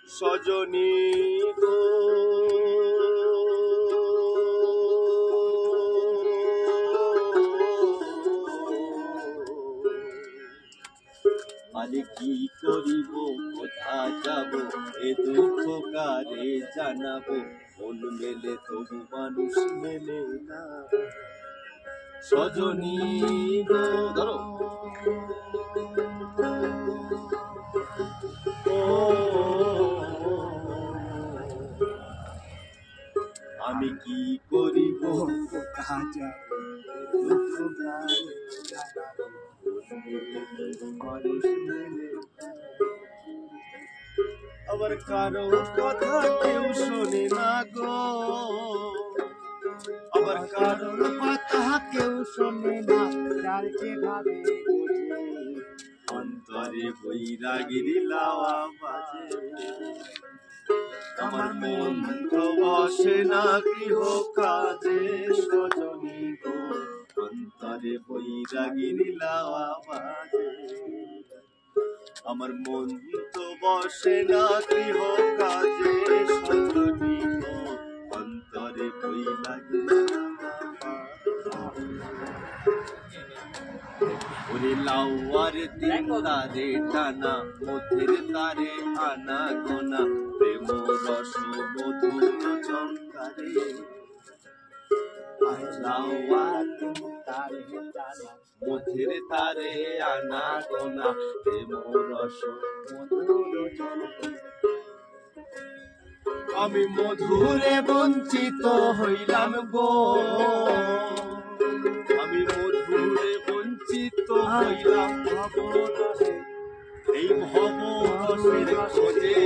সজনী গো আরে কি করিব কোথা যাব এ দুঃখ কারে জানাবো মন মেলে তবু মানুষ মেলে না সজনী গো ধরো আমি কি করিব কোথা যাব দুঃখ কারে জানাবো মানুষ মেলে আবার কারো কথা কেউ শোনে না গো আবার কারো কথা কেউ শোনে না যার যেভাবে অন্তরে বৈরাগীর লাওয়া বাজে আমার মন তো বসে না গৃহ কাজে সজনী গো অন্তরে বৈরাগীর লাওয়া বাজে আমার মন তো বসে না গৃহ কাজে সজনী গো অন্তরে বৈরাগীর ওরে লাউয়ার দিন তারে টানা মধ্যের তারে আনা গোনা প্রেম রস মধুর চমকারে লাউয়ার দিন তারে টানা মধ্যের তারে আনা গোনা প্রেম রস মধুর চমকারে আমি মধুরে বঞ্চিত হইলাম গো আমি মধুরে বঞ্চিত হইলাম এই ভব রসের খোঁজে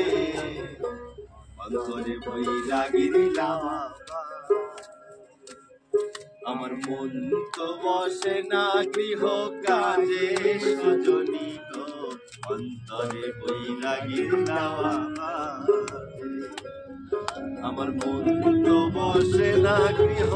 অন্তরে বৈরাগীর লাওয়া আমার মন তো বসে না গৃহ কাজে সজনী গো অন্তরে বৈরাগীর লাওয়া আমার মন তো বসে না গৃহ